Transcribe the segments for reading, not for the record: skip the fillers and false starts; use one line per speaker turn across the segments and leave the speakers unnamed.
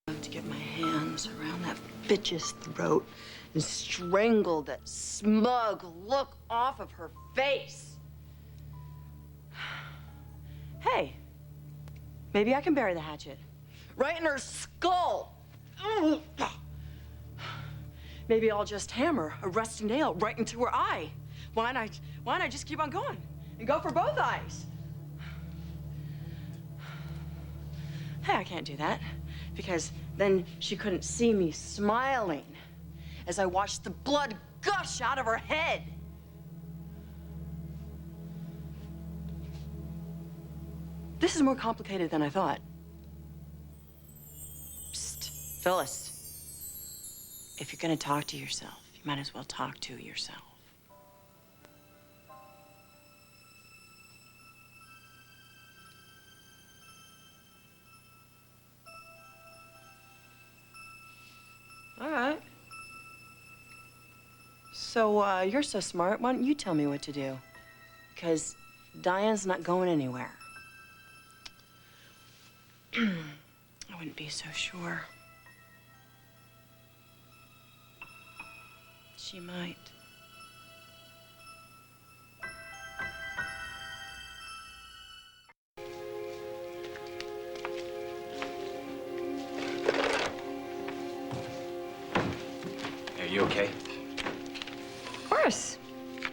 To get my hands around that bitch's throat and strangle that smug look off of her face. Hey, maybe I can bury the hatchet right in her skull. Maybe I'll just hammer a rusty nail right into her eye. Why don't I just keep on going and go for both eyes? Hey, I can't do that because then she couldn't see me smiling as I watched the blood gush out of her head. This is more complicated than I thought. Psst, Phyllis. If you're gonna talk to yourself, you might as well talk to yourself. All right. So, you're so smart. Why don't you tell me what to do? Because Diane's not going anywhere. I wouldn't be so sure. She might.
Are you okay?
Of course.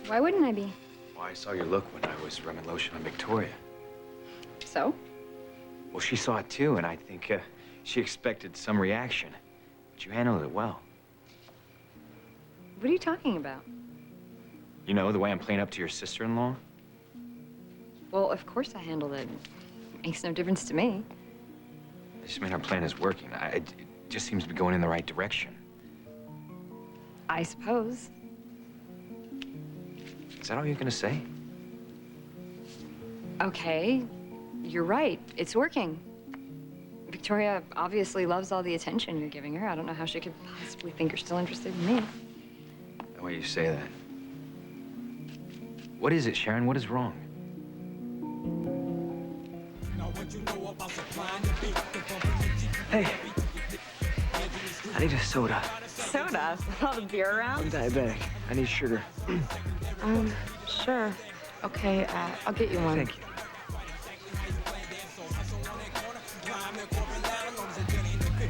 Why wouldn't I be?
Well, I saw your look when I was rubbing lotion on Victoria.
So?
Well, she saw it too, and I think she expected some reaction. But you handled it well.
What are you talking about?
You know, the way I'm playing up to your sister-in-law?
Well, of course I handled it. Makes no difference to me.
I just mean our plan is working. It just seems to be going in the right direction.
I suppose.
Is that all you're gonna say?
Okay, you're right. It's working. Victoria obviously loves all the attention you're giving her. I don't know how she could possibly think you're still interested in me.
The way you say that. What is it, Sharon? What is wrong?
Hey, I need a soda.
Soda? With all the beer
I'm
around?
diabetic. I need sugar.
Sure. Okay, I'll get you one.
Thank you.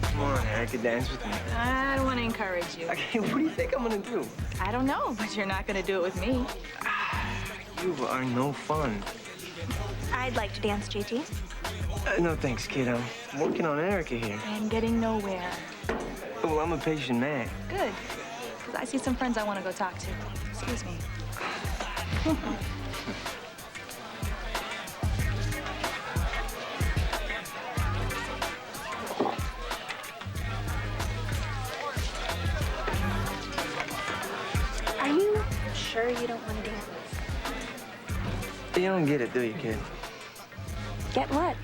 Come on, Erica, dance with me.
I don't want to encourage you.
Okay, what do you think I'm gonna do?
I don't know, but you're not going to do it with me.
You are no fun.
I'd like to dance, JT.
No thanks, kid. I'm working on Erica here.
And getting nowhere.
Well, I'm a patient man.
Good. Because I see some friends I want to go talk to. Excuse me.
Are you sure you don't want to dance?
You don't get it, do you, kid?
Get what?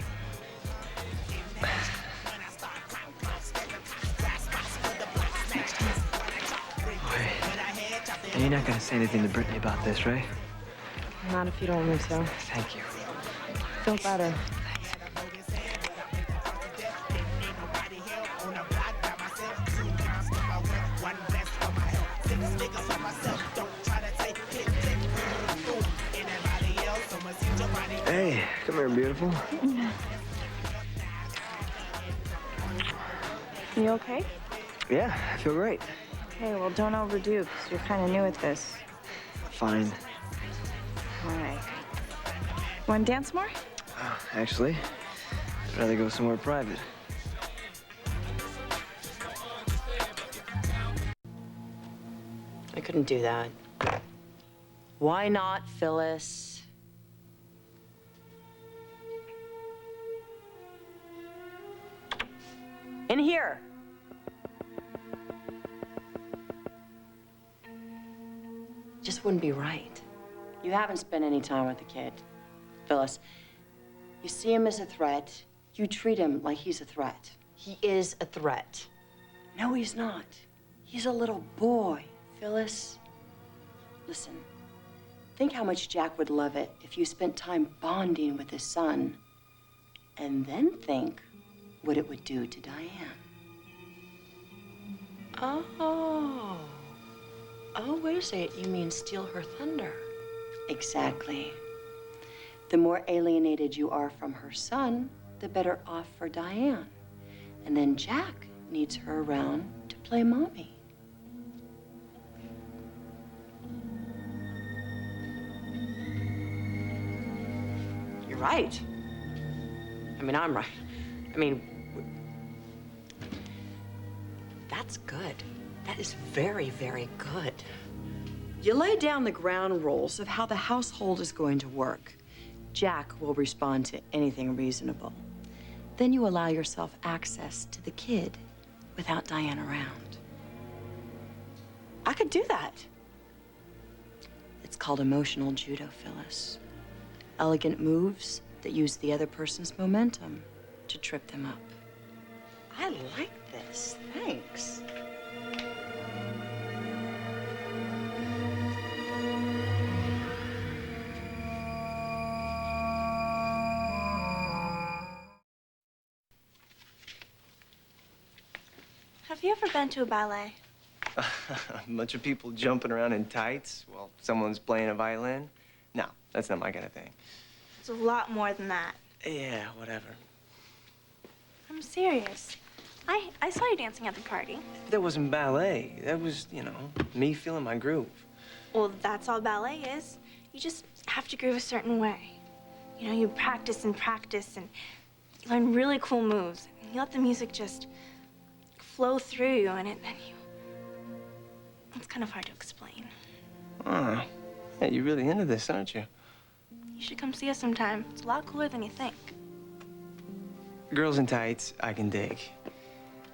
And you're not gonna say anything to Brittany about this, right?
Not if you don't want me to.
Thank you.
Feel better.
Hey, come here, beautiful.
You okay?
Yeah, I feel great.
Okay, well, don't overdo, because you're kind of new at this.
Fine.
All right. Want to dance more?
Actually, I'd rather go somewhere private.
I couldn't do that. Why not, Phyllis? In here. Just wouldn't be right. You haven't spent any time with the kid. Phyllis, you see him as a threat. You treat him like he's a threat. He is a threat. No, he's not. He's a little boy, Phyllis. Listen, think how much Jack would love it if you spent time bonding with his son. And then think what it would do to Diane. Oh. Oh, wait a second. You mean steal her thunder? Exactly. The more alienated you are from her son, the better off for Diane. And then Jack needs her around to play mommy. You're right. I mean, I'm right. I mean, that's good. That is very, very good. You lay down the ground rules of how the household is going to work. Jack will respond to anything reasonable. Then you allow yourself access to the kid without Diane around. I could do that. It's called emotional judo, Phyllis. Elegant moves that use the other person's momentum to trip them up. I like this. Thanks.
Have you ever been to a ballet?
A bunch of people jumping around in tights while someone's playing a violin? No, that's not my kind of thing.
It's a lot more than that.
Yeah, whatever.
I'm serious. I saw you dancing at the party.
That wasn't ballet. That was, you know, me feeling my groove.
Well, that's all ballet is. You just have to groove a certain way. You know, you practice and practice and you learn really cool moves. You let the music just flow through you and it's kind of hard to explain.
Oh, yeah, you're really into this, aren't you?
You should come see us sometime. It's a lot cooler than you think.
Girls in tights, I can dig.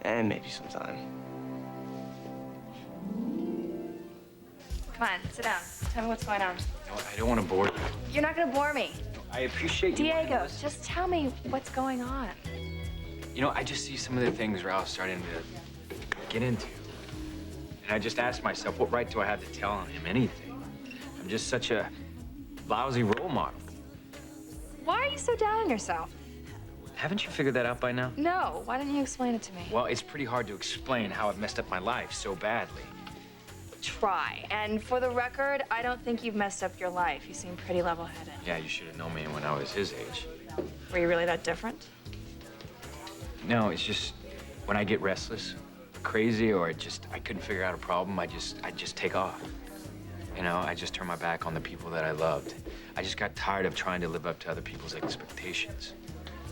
And maybe sometime.
Come on, sit down. Tell me what's going on.
No, I don't want to bore you.
You're not gonna bore me.
I appreciate you.
Diego, just tell me what's going on.
You know, I just see some of the things Raul's starting to get into. And I just ask myself, what right do I have to tell him anything? I'm just such a lousy role model.
Why are you so down on yourself?
Haven't you figured that out by now?
No, why didn't you explain it to me?
Well, it's pretty hard to explain how I've messed up my life so badly.
Try. And for the record, I don't think you've messed up your life. You seem pretty level-headed.
Yeah, you should have known me when I was his age.
Were you really that different?
No, it's just when I get restless, crazy, or I couldn't figure out a problem, I just take off. You know, I just turn my back on the people that I loved. I just got tired of trying to live up to other people's expectations.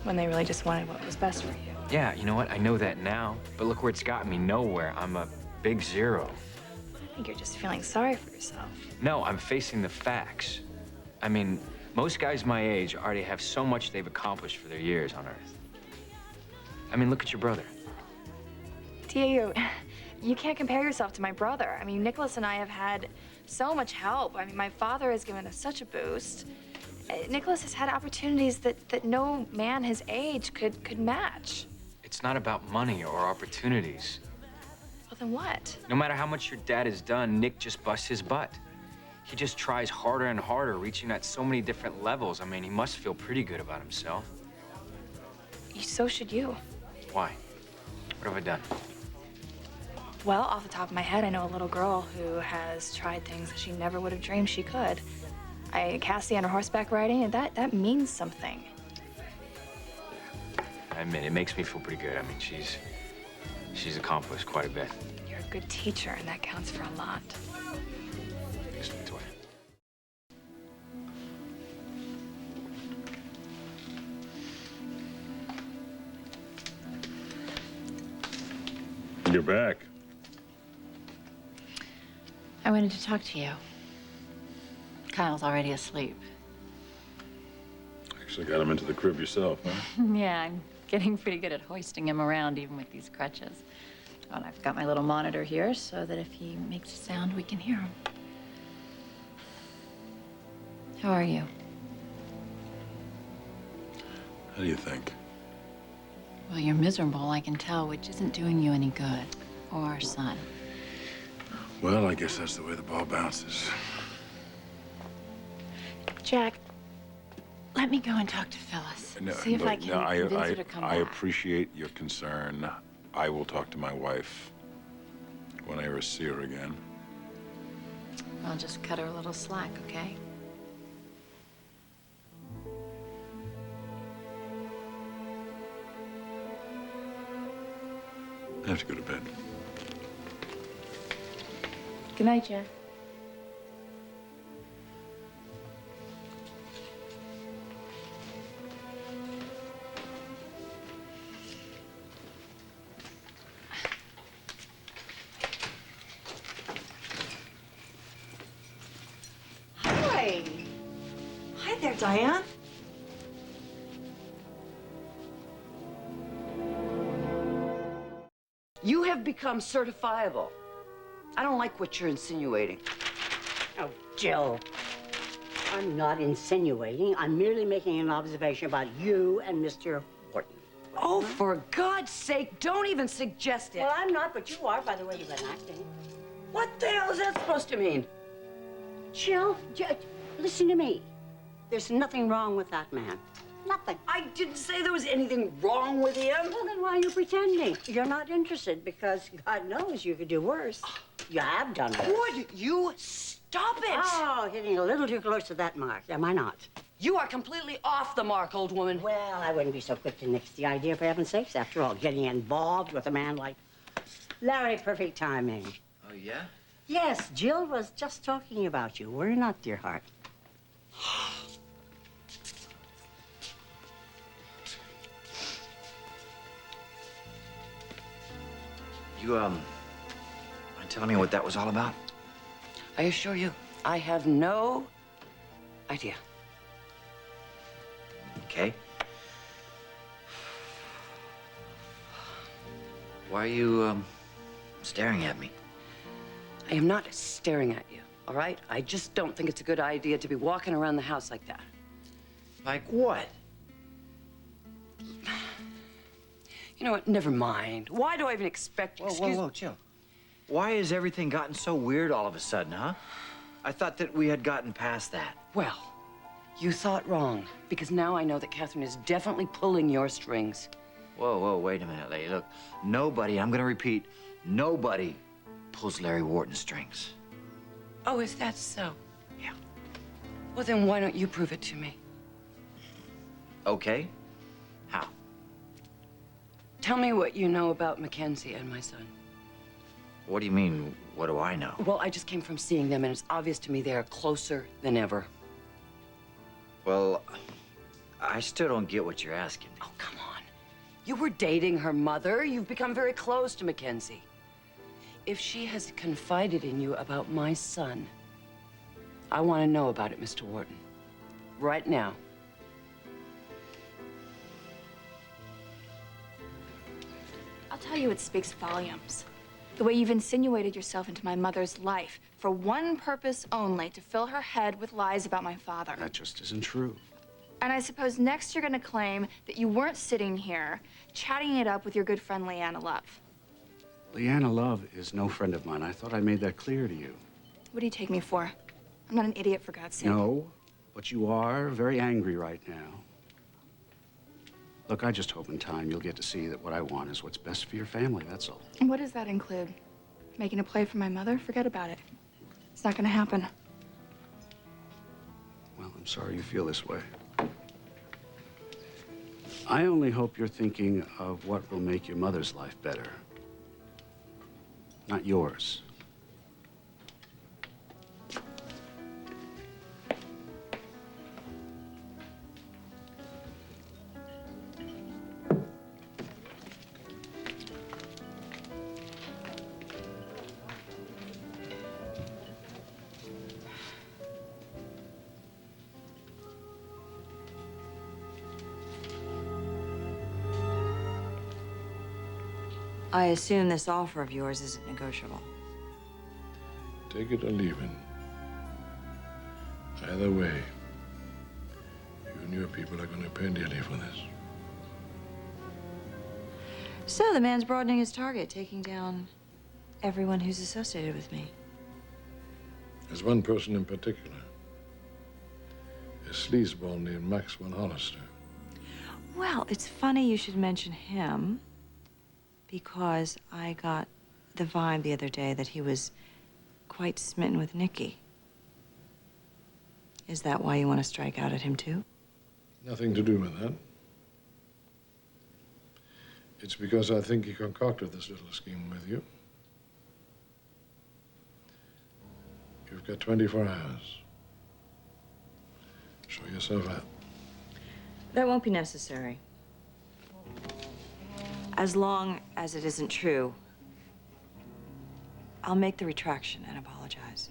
When they really just wanted what was best for you.
Yeah, you know what? I know that now, but look where it's gotten me, nowhere. I'm a big zero.
I think you're just feeling sorry for yourself.
No, I'm facing the facts. I mean, most guys my age already have so much they've accomplished for their years on Earth. I mean, look at your brother.
Diego, you can't compare yourself to my brother. I mean, Nicholas and I have had so much help. I mean, my father has given us such a boost. Nicholas has had opportunities that no man his age could match.
It's not about money or opportunities.
Well, then what?
No matter how much your dad has done, Nick just busts his butt. He just tries harder and harder, reaching at so many different levels. I mean, he must feel pretty good about himself.
So should you.
Why? What have I done?
Well, off the top of my head, I know a little girl who has tried things that she never would have dreamed she could. I cast the on her horseback riding, and that means something.
I admit, it makes me feel pretty good. I mean, she's accomplished quite a bit.
You're a good teacher, and that counts for a lot.
Thanks, Victoria.
You're back.
I wanted to talk to you. Kyle's already asleep.
Actually got him into the crib yourself, huh?
Yeah, I'm getting pretty good at hoisting him around, even with these crutches. Oh, and I've got my little monitor here so that if he makes a sound, we can hear him. How are you?
How do you think?
Well, you're miserable, I can tell, which isn't doing you any good. Or our son.
Well, I guess that's the way the ball bounces.
Jack, let me go and talk to Phyllis. See if I can convince her to come
I
back.
appreciate your concern. I will talk to my wife. when I ever see her again.
I'll just cut her a little slack, okay?
I have to go to bed.
Good night, Jen.
Hi. Hi there, Diane.
You have become certifiable. I don't like what you're insinuating.
Oh, Jill, I'm not insinuating. I'm merely making an observation about you and Mr. Warton.
Oh, for God's sake, don't even suggest it.
Well, I'm not, but you are, by the way you've been acting.
What the hell is that supposed to mean?
Jill, listen to me. There's nothing wrong with that man. Nothing.
I didn't say there was anything wrong with him.
Well, then why are you pretending? You're not interested because God knows you could do worse. You have done it.
Would you stop it?
Oh, hitting a little too close to that mark, am I not?
You are completely off the mark, old woman.
Well, I wouldn't be so quick to nix the idea, for heaven's sakes. After all, getting involved with a man like Larry, perfect timing.
Oh, yeah?
Yes, Jill was just talking about you. Were you not, dear heart?
You, mind telling me what that was all about?
I assure you, I have no idea.
Okay. Why are you, staring at me?
I am not staring at you, all right? I just don't think it's a good idea to be walking around the house like that.
Like what?
You know what? Never mind. Why do I even expect
Whoa, chill. Why has everything gotten so weird all of a sudden, huh? I thought that we had gotten past that.
Well, you thought wrong, because now I know that Catherine is definitely pulling your strings.
Whoa, wait a minute, lady. Look, nobody, I'm gonna repeat, nobody pulls Larry Warton's strings.
Oh, is that so?
Yeah.
Well, then why don't you prove it to me?
Okay. How?
Tell me what you know about Mackenzie and my son.
What do you mean, what do I know?
Well, I just came from seeing them, and it's obvious to me they are closer than ever.
Well, I still don't get what you're asking me.
Oh, come on. You were dating her mother. You've become very close to Mackenzie. If she has confided in you about my son, I want to know about it, Mr. Warton. Right now.
I'll tell you, it speaks volumes. The way you've insinuated yourself into my mother's life for one purpose only, to fill her head with lies about my father.
That just isn't true.
And I suppose next you're gonna claim that you weren't sitting here chatting it up with your good friend Leanna Love.
Leanna Love is no friend of mine. I thought I made that clear to you.
What do you take me for? I'm not an idiot, for God's sake.
No, but you are very angry right now. Look, I just hope in time you'll get to see that what I want is what's best for your family, that's all.
And what does that include? Making a play for my mother? Forget about it. It's not gonna happen.
Well, I'm sorry you feel this way. I only hope you're thinking of what will make your mother's life better, not yours.
I assume this offer of yours isn't negotiable.
Take it or leave it. Either way, you and your people are going to pay dearly for this.
So the man's broadening his target, taking down everyone who's associated with me.
There's one person in particular. A sleazeball named Max Hollister.
Well, it's funny you should mention him, because I got the vibe the other day that he was quite smitten with Nikki. Is that why you want to strike out at him, too?
Nothing to do with that. It's because I think he concocted this little scheme with you. You've got 24 hours. Show yourself out.
That won't be necessary. As long as it isn't true, I'll make the retraction and apologize.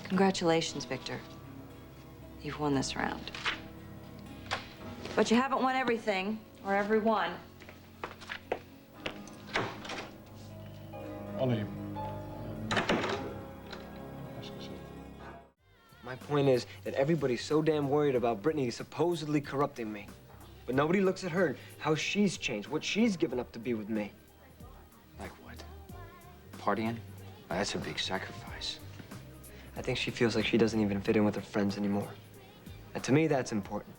Congratulations, Victor. You've won this round. But you haven't won everything, or everyone.
Ollie.
My point is that everybody's so damn worried about Brittany supposedly corrupting me. But nobody looks at her, how she's changed, what she's given up to be with me.
Like what? Partying? That's a big sacrifice.
I think she feels like she doesn't even fit in with her friends anymore. And to me, that's important.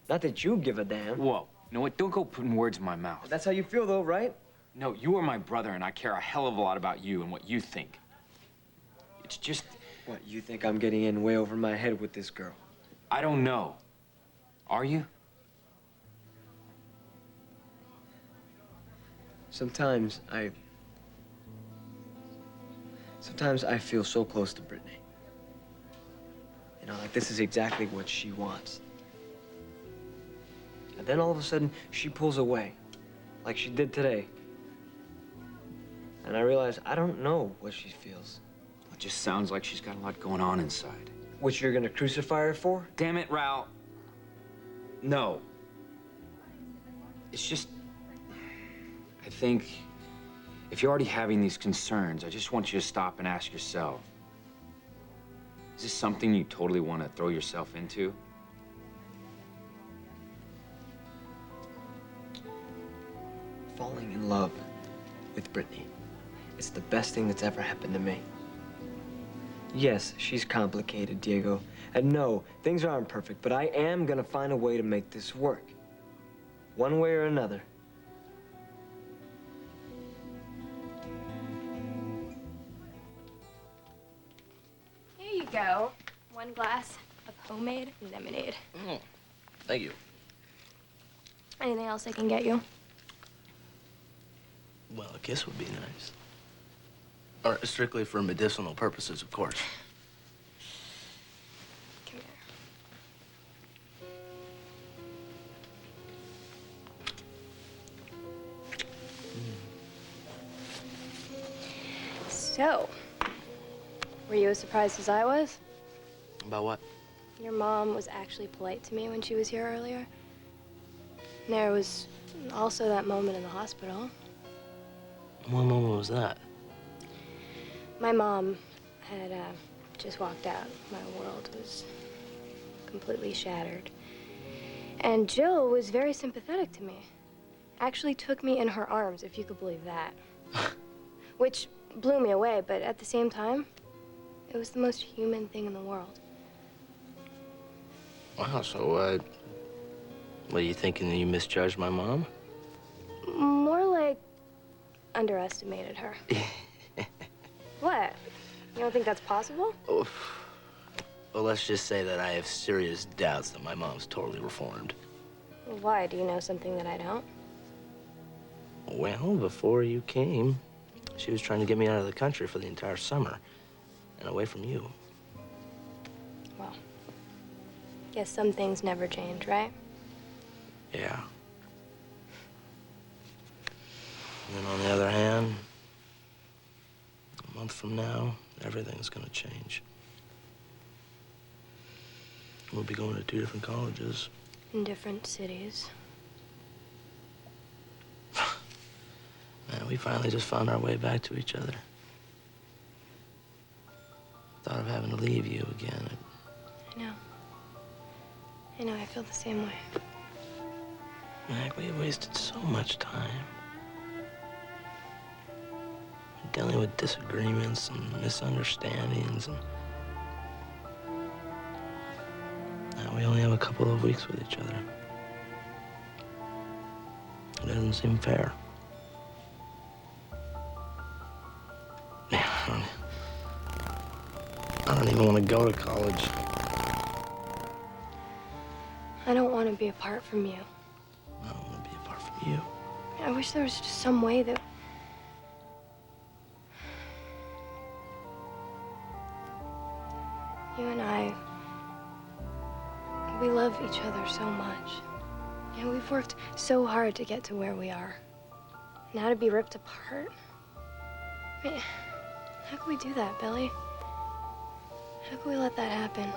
Not that you give a damn.
Whoa. You know what? Don't go putting words in my mouth.
That's how you feel, though, right?
No, you are my brother, and I care a hell of a lot about you and what you think. It's just...
What, you think I'm getting in way over my head with this girl?
I don't know. Are you?
Sometimes I feel so close to Brittany. You know, like this is exactly what she wants. And then all of a sudden, she pulls away, like she did today. And I realize I don't know what she feels.
It just sounds like she's got a lot going on inside.
Which you're gonna crucify her for?
Damn it, Raul. No. It's just... I think if you're already having these concerns, I just want you to stop and ask yourself, is this something you totally want to throw yourself into?
Falling in love with Brittany. It's the best thing that's ever happened to me. Yes, she's complicated, Diego. And no, things aren't perfect, but I am gonna find a way to make this work. One way or another.
Here you go. 1 glass of homemade lemonade.
Thank you.
Anything else I can get you?
Well, a kiss would be nice. Or strictly for medicinal purposes, of course.
Come here. So, were you as surprised as I was?
About what?
Your mom was actually polite to me when she was here earlier. And there was also that moment in the hospital.
What moment was that?
My mom had just walked out. My world was completely shattered. And Jill was very sympathetic to me. Actually took me in her arms, if you could believe that. Which blew me away, but at the same time, it was the most human thing in the world.
Wow, so, what are you thinking, that you misjudged my mom?
More like underestimated her. What? You don't think that's possible?
Well, let's just say that I have serious doubts that my mom's totally reformed.
Why? Do you know something that I don't?
Well, before you came, she was trying to get me out of the country for the entire summer and away from you.
Well, guess some things never change, right?
Yeah. And then on the other hand, a month from now, everything's gonna change. We'll be going to 2 different colleges.
In different cities.
Man, we finally just found our way back to each other. Thought of having to leave you again.
I know. I know, I feel the same way.
Mac, we wasted so much time. Dealing with disagreements and misunderstandings, and now we only have a couple of weeks with each other. It doesn't seem fair. Man, I don't even want to go to college.
I don't want to be apart from you.
I don't want to be apart from you.
I wish there was just some way that... You and I, we love each other so much. You know, we've worked so hard to get to where we are. Now to be ripped apart? I mean, how can we do that, Billy? How can we let that happen?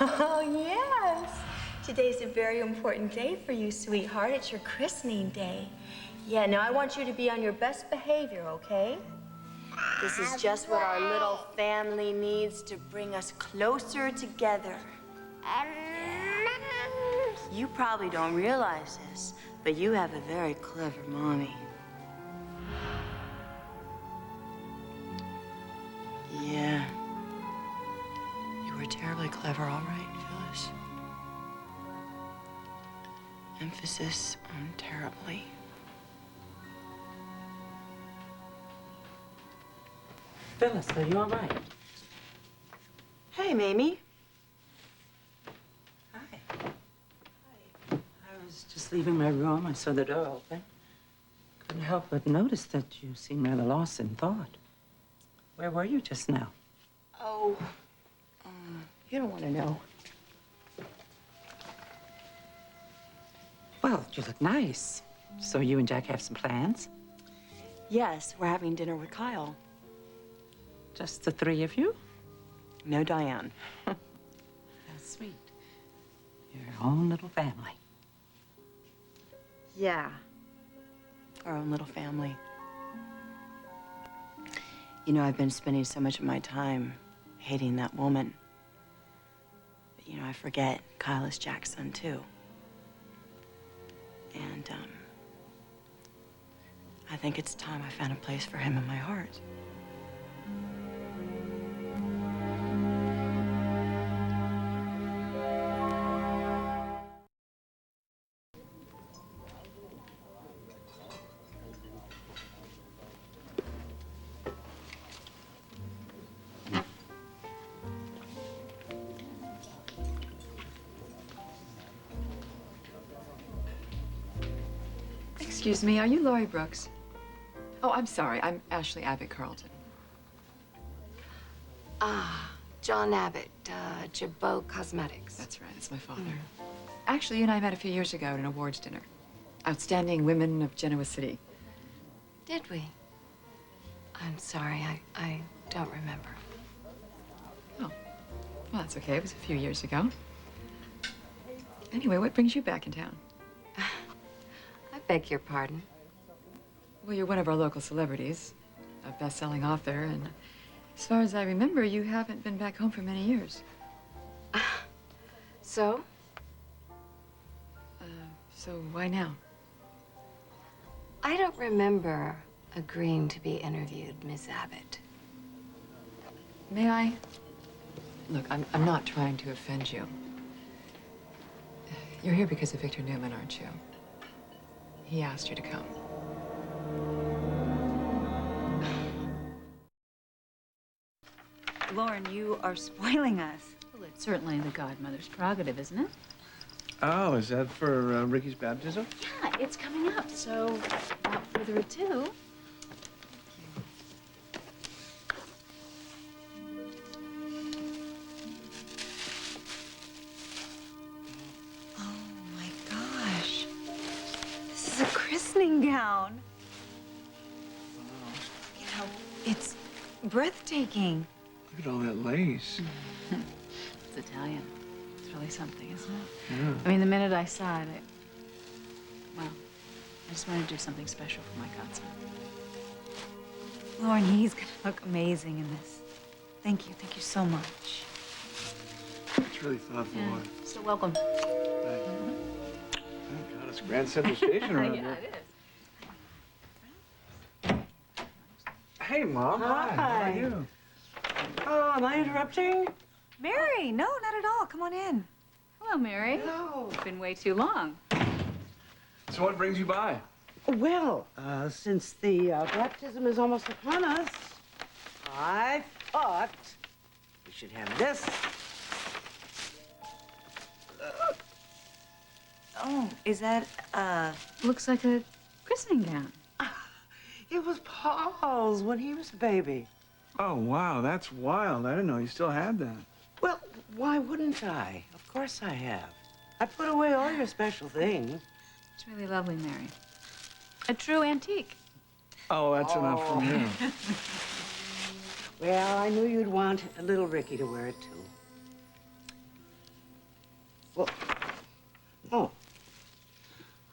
Oh, yes. Today's a very important day for you, sweetheart. It's your christening day. Yeah, now I want you to be on your best behavior, okay? This is just what our little family needs to bring us closer together. You probably don't realize this, but you have a very clever mommy. Yeah. You were terribly clever, all right, Phyllis. Emphasis on terribly.
Phyllis, are you all right?
Hey, Mamie.
Hi. I was just leaving my room. I saw the door open. Couldn't help but notice that you seemed rather lost in thought. Where were you just now?
Oh, you don't want to know.
Well, you look nice. So you and Jack have some plans?
Yes, we're having dinner with Kyle.
Just the three of you?
No Diane.
That's sweet. Your own little family.
Yeah. Our own little family. You know, I've been spending so much of my time hating that woman. But, you know, I forget Kyle is Jack's son, too. And, I think it's time I found a place for him in my heart.
Excuse me, are you Laurie Brooks? Oh, I'm sorry. I'm Ashley Abbott Carlton.
Ah, John Abbott, Jabot Cosmetics.
That's right, it's my father. Actually, you and I met a few years ago at an awards dinner. Outstanding Women of Genoa City.
Did we? I'm sorry, I don't remember.
Oh, well, that's okay. It was a few years ago. Anyway, what brings you back in town?
I beg your pardon.
Well, you're one of our local celebrities, a best-selling author, and as far as I remember, you haven't been back home for many years.
So?
So why now?
I don't remember agreeing to be interviewed, Miss Abbott.
May I? Look, I'm not trying to offend you. You're here because of Victor Newman, aren't you? He asked you to come.
Lauren, you are spoiling us.
Well, it's certainly the godmother's prerogative, isn't it?
Oh, is that for Ricky's baptism?
Yeah, it's coming up, so without further ado.
Oh my gosh. This is a christening gown. You know, it's breathtaking.
Look at all that lace.
It's Italian. It's really something, isn't it?
Yeah.
I mean, the minute I saw it, well, I just wanted to do something special for my godson.
Lauren, he's gonna look amazing in this. Thank you so much.
It's really thoughtful.
Yeah.
Lauren.
So welcome.
Thank God, it's Grand Central Station around
Yeah,
here.
it is.
Hey, Mom. Hi. How are you?
Oh, am I interrupting?
Mary, no, not at all. Come on in.
Hello, Mary.
Hello.
It's been way too long.
So what brings you by?
Well, since the baptism is almost upon us, I thought we should have this.
Oh, is that,
Looks like a christening gown.
It was Paul's when he was a baby.
Oh, wow, that's wild. I didn't know you still had that.
Well, why wouldn't I? Of course I have. I put away all your special things.
It's really lovely, Mary. A true antique.
Oh, that's enough for me.
Well, I knew you'd want a little Ricky to wear it, too. Well, oh.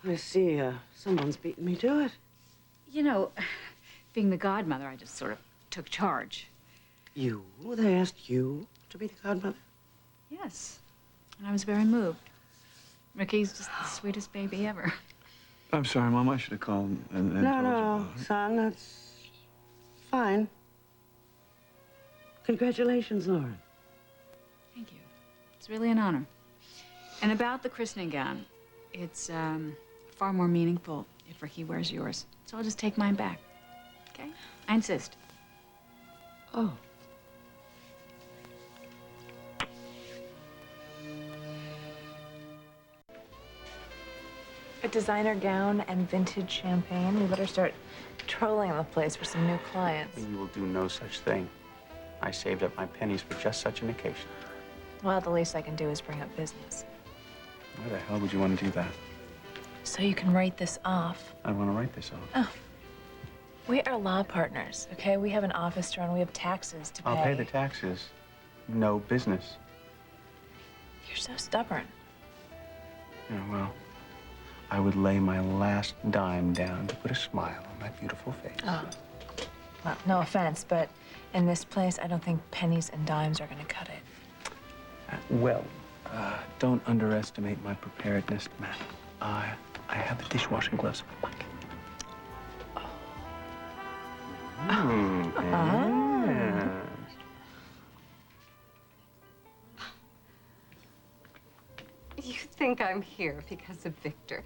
I see, someone's beaten me to it.
You know, being the godmother, I just sort of took charge.
You? They asked you to be the godmother?
Yes. And I was very moved. Ricky's just the sweetest baby ever.
I'm sorry, Mom. I should have called and told you.
No, son, that's fine. Congratulations, Lauren.
Thank you. It's really an honor. And about the christening gown, it's far more meaningful if Ricky wears yours. So I'll just take mine back. Okay? I insist.
Oh.
A designer gown and vintage champagne. We better start trolling the place for some new clients.
You will do no such thing. I saved up my pennies for just such an occasion.
Well, the least I can do is bring up business.
Why the hell would you want to do that?
So you can write this off.
I want to write this off.
Oh. We are law partners, okay? We have an office to run. We have taxes to pay.
I'll pay the taxes. No business.
You're so stubborn.
Yeah, well, I would lay my last dime down to put a smile on my beautiful face.
Oh. Well, no offense, but in this place, I don't think pennies and dimes are going to cut it.
Don't underestimate my preparedness, Matt. I have the dishwashing gloves.
You think I'm here because of Victor?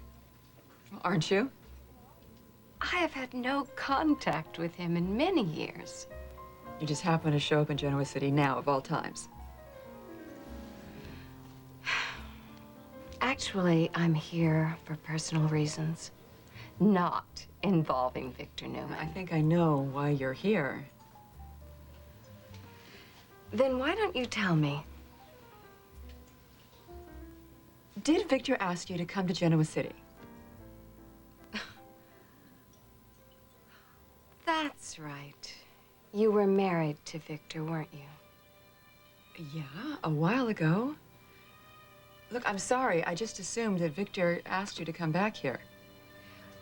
Aren't you?
I have had no contact with him in many years.
You just happen to show up in Genoa City now, of all times.
Actually, I'm here for personal reasons, not involving Victor Newman.
I think I know why you're here.
Then why don't you tell me?
Did Victor ask you to come to Genoa City?
That's right. You were married to Victor, weren't you?
Yeah, a while ago. Look, I'm sorry. I just assumed that Victor asked you to come back here.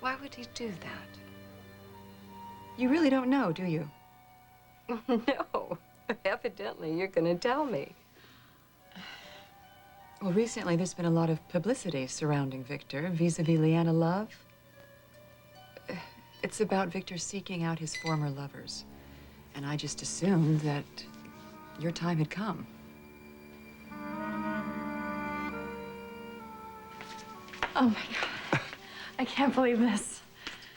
Why would he do that?
You really don't know, do you?
No. Evidently, you're going to tell me.
Well, recently there's been a lot of publicity surrounding Victor vis-a-vis Leanna Love. It's about Victor seeking out his former lovers. And I just assumed that your time had come.
Oh, my God. I can't believe this.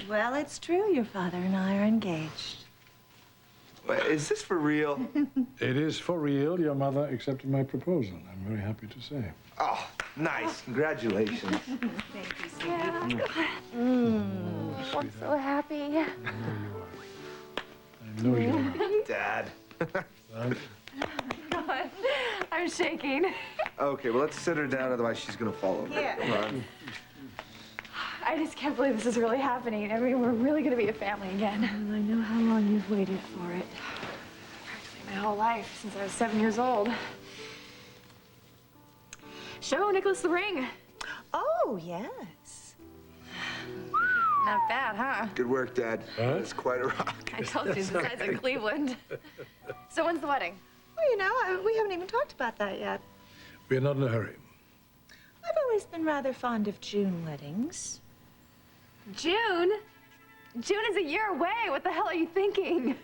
Well, it's true. Your father and I are engaged.
Is this for real?
It is for real. Your mother accepted my proposal. I'm very happy to say.
Oh, nice. Congratulations.
Thank you, sweetie.
I'm so happy.
I know you are.
Dad.
God, I'm shaking.
Okay, well, let's sit her down, otherwise she's gonna fall over.
Yeah.
Come on.
I just can't believe this is really happening. I mean, we're really going to be a family again.
I know how long you've waited for it.
My
whole life, since I was 7 years old. Show Nicholas the ring.
Oh, yes.
Not bad, huh?
Good work, Dad. That's quite a rock.
I told you, the size of Cleveland. So when's the wedding?
Well, you know, we haven't even talked about that yet.
We're not in a hurry.
I've always been rather fond of June weddings.
June? June is a year away. What the hell are you thinking?